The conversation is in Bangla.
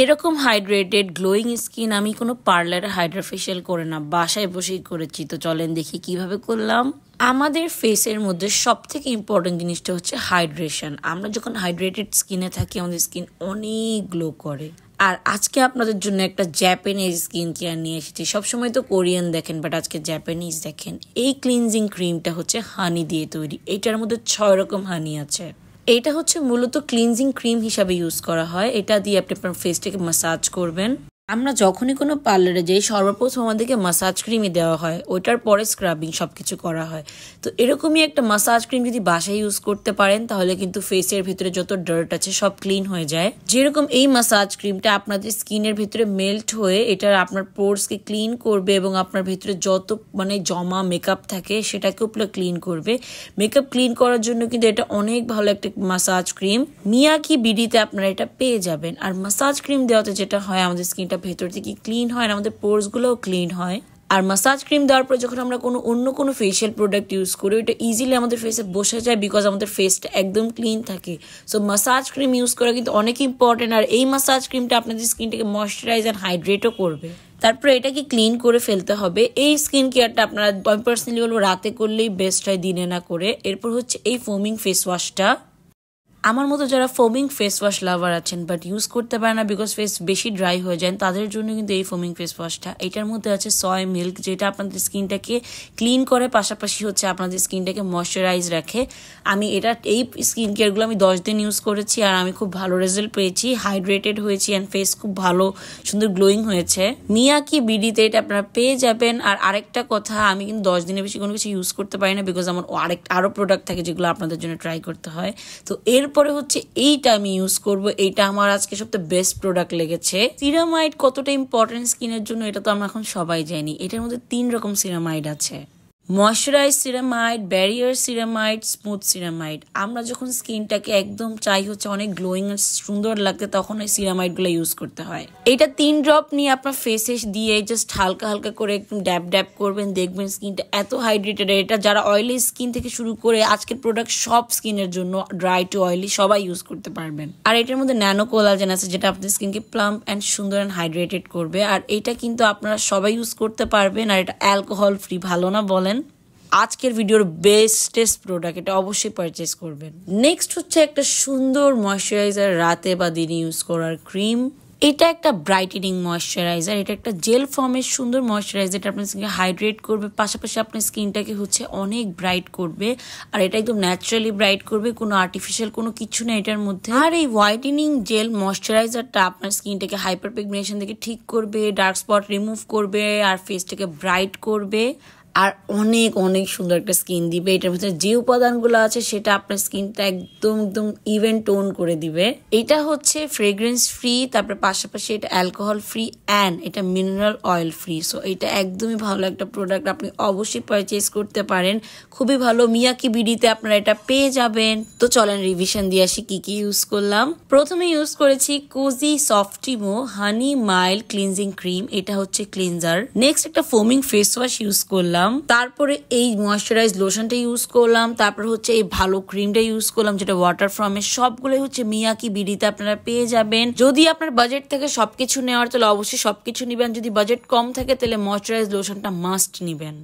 এরকম হাইড্রেটেড গ্লোয়িং স্কিন আমি কোনো পার্লারে হাইড্রা ফেশিয়াল করে না, বাসায় বসেই করেছি। তো চলেন দেখি কিভাবে করলাম। আমাদের ফেসের মধ্যে সব থেকে ইম্পর্টেন্ট জিনিসটা হচ্ছে হাইড্রেশন। আমরা যখন হাইড্রেটেড স্কিনে থাকি আমাদের স্কিন অনেক গ্লো করে। আর আজকে আপনাদের জন্য একটা জাপানিজ স্কিন কেয়ার নিয়ে এসেছি। সবসময় তো কোরিয়ান দেখেন, বাট আজকে জাপানিজ দেখেন। এই ক্লিনজিং ক্রিমটা হচ্ছে হানি দিয়ে তৈরি। এটার মধ্যে 6 রকম হানি আছে। এটা হচ্ছে মূলত ক্লিনজিং ক্রিম হিসাবে ইউজ করা হয়। এটা দিয়ে আপনি আপনার ফেসটাকে ম্যাসাজ করবেন। আমরা যখনই কোনো পার্লারে যাই সর্বপ্রথম আমাদেরকে ম্যাসাজ ক্রিমই দেওয়া হয়, ওইটার পরে স্ক্রাবিং সবকিছু করা হয়। তো এরকমই একটা ম্যাসাজ ক্রিম যদি বাসায় ইউজ করতে পারেন তাহলে কিন্তু ফেসের ভিতরে যত ডার্ট আছে সব ক্লিন হয়ে যায়। যেরকম এই ম্যাসাজ ক্রিমটা আপনাদের স্কিনের ভিতরে মেল্ট হয়ে এটা আপনার পোরসকে ক্লিন করবে এবং আপনার ভিতরে যত জমা মেকআপ থাকে সেটাকেও পুরো ক্লিন করবে। মেকআপ ক্লিন করার জন্য কিন্তু এটা অনেক ভালো একটা ম্যাসাজ ক্রিম। মিয়াকি বিডিতে আপনারা এটা পেয়ে যাবেন। আর ম্যাসাজ ক্রিম দেওয়াতে যেটা হয়, আমাদের স্কিনটা ভেতর থেকে ক্লিন হয় আর আমাদের পোরস গুলোও ক্লিন হয়। আর ম্যাসাজ ক্রিম দেওয়ার পর যখন আমরা অন্য কোনো ফেশিয়াল প্রোডাক্ট ইউজ করি ওটা ইজিলি আমাদের ফেসে বসে যায়, বিকজ আমাদের ফেসটা একদম ক্লিন থাকে। সো ম্যাসাজ ক্রিম ইউজ করা কিন্তু অনেক ইম্পর্টেন্ট। আর এই ম্যাসাজ ক্রিমটা আপনাদের স্কিনটাকে ময়শ্চারাইজ অ্যান্ড হাইড্রেটও করবে। তারপরে এটাকে ক্লিন করে ফেলতে হবে। এই স্কিন কেয়ারটা আপনারা আমি পার্সোনালি বলবো রাতে করলেই বেস্ট হয়, দিনে না করে। এরপর হচ্ছে এই ফোমিং ফেস ওয়াশটা। আমার মতো যারা ফোমিং ফেস ওয়াশ লাভার আছেন বাট ইউজ করতে পারে না বিকজ ফেস বেশি ড্রাই হয়ে যায়, তাদের জন্য কিন্তু এই ফোমিং ফেস ওয়াশটা। এটার মধ্যে আছে সয় মিল্ক, যেটা আপনাদের স্কিনটাকে ক্লিন করে, পাশাপাশি হচ্ছে আপনাদের স্কিনটাকে ময়শ্চারাইজ রাখে। এই স্কিন কেয়ারগুলো আমি 10 দিন ইউজ করেছি আর আমি খুব ভালো রেজাল্ট পেয়েছি, হাইড্রেটেড হয়েছি অ্যান্ড ফেস খুব ভালো সুন্দর গ্লোয়িং হয়েছে। মিয়াকি বিডিতে এটা আপনারা পেয়ে যাবেন। আর আরেকটা কথা, আমি কিন্তু 10 দিনের বেশি কোনো কিছু ইউজ করতে পারি না বিকজ আমার আরো প্রোডাক্ট থাকে যেগুলো আপনাদের জন্য ট্রাই করতে হয়। তো এরপরে হচ্ছে এইটা আমি ইউজ করব। এইটা আমার আজকে সবচেয়ে বেস্ট প্রোডাক্ট লেগেছে। সিরামাইড কতটা ইম্পর্টেন্ট স্কিনের জন্য এটা তো আমরা এখন সবাই জানি। এটার মধ্যে 3 রকম সিরামাইড আছে: moisturise ceramide, barrier ceramide, smooth ceramide. আমরা যখন স্কিনটাকে একদম চাই হচ্ছে অনেক গ্লোয়িং আর সুন্দর লাগতে, তখন এই সিরামাইডগুলো ইউজ করতে হয়। এটা 3 ড্রপ নিয়ে আপনার ফেসে দিয়ে জাস্ট হালকা হালকা করে একদম ড্যাব ড্যাব করবেন, দেখবেন স্কিনটা এত হাইড্রেটেড। এটা যারা অয়েলি স্কিন থেকে শুরু করে আজকের প্রোডাক্ট সব স্কিনের জন্য, ড্রাই টু অয়েলি সবাই ইউজ করতে পারবেন। আর এটার মধ্যে ন্যানো কোলাজেন আছে যেটা আপনার স্কিনকে প্লাম্প অ্যান্ড সুন্দর অ্যান্ড হাইড্রেটেড করবে। আর এটা কিন্তু আপনারা সবাই ইউজ করতে পারবেন। আর এটা অ্যালকোহল ফ্রি, ভালো না বলেন? আজকের ভিডিওর বেস্টেস্ট প্রোডাক্ট, এটা অবশ্যই পারচেস করবেন। নেক্সট হচ্ছে একটা সুন্দর ময়শ্চারাইজার, রাতে বা দিনে ইউজ করার ক্রিম। এটা একটা ব্রাইটেনিং ময়শ্চারাইজার। এটা একটা জেল ফর্মের সুন্দর ময়শ্চারাইজার, এটা আপনার স্কিনকে হাইড্রেট করবে, পাশাপাশি আপনার স্কিনটাকে হচ্ছে অনেক ব্রাইট করবে। আর এটা একদম ন্যাচারালি ব্রাইট করবে, কোনো আর্টিফিশিয়াল কোনো কিছু নেই এটার মধ্যে। আর এই হোয়াইটেনিং জেল ময়শ্চারাইজারটা আপনার স্কিনটাকে হাইপার পিগমেন্টেশন থেকে ঠিক করবে, ডার্ক স্পট রিমুভ করবে আর ফেসটাকে ব্রাইট করবে আর অনেক অনেক সুন্দর একটা স্কিন দিবে। এটার ভিতরে যে উপাদানগুলো আছে সেটা আপনার স্কিনটা একদম একদম ইভেন টোন করে দিবে। এটা হচ্ছে ফ্রেগ্রেন্স ফ্রি, তারপরে পাশাপাশি এটা অ্যালকোহল ফ্রি অ্যান্ড এটা মিনারেল অয়েল ফ্রি। সো এটা একদমই ভালো একটা প্রোডাক্ট, আপনি অবশ্যই পারচেস করতে পারেন। খুবই ভালো, মিয়াকি বিডিতে আপনারা এটা পেয়ে যাবেন। তো চলেন রিভিশন দিয়ে আসি কি কি ইউজ করলাম। প্রথমে ইউজ করেছি কোজি সফটিমো হানি মাইল্ড ক্লিনজিং ক্রিম, এটা হচ্ছে ক্লিনজার। নেক্সট একটা ফোমিং ফেস ওয়াশ ইউজ করলাম, তারপরে এই ময়শ্চারাইজ লোশনটা ইউজ করলাম, তারপর হচ্ছে এই ভালো ক্রিমটা ইউজ করলাম যেটা ওয়াটার ফর্মের। সবগুলো হচ্ছে মিয়াকি বিডিতে আপনারা পেয়ে যাবেন। যদি আপনার বাজেট থেকে সবকিছু নেওয়ার তাহলে অবশ্যই সবকিছু নিবেন, যদি বাজেট কম থাকে তাহলে ময়শ্চারাইজ লোশনটা মাস্ট নিবেন।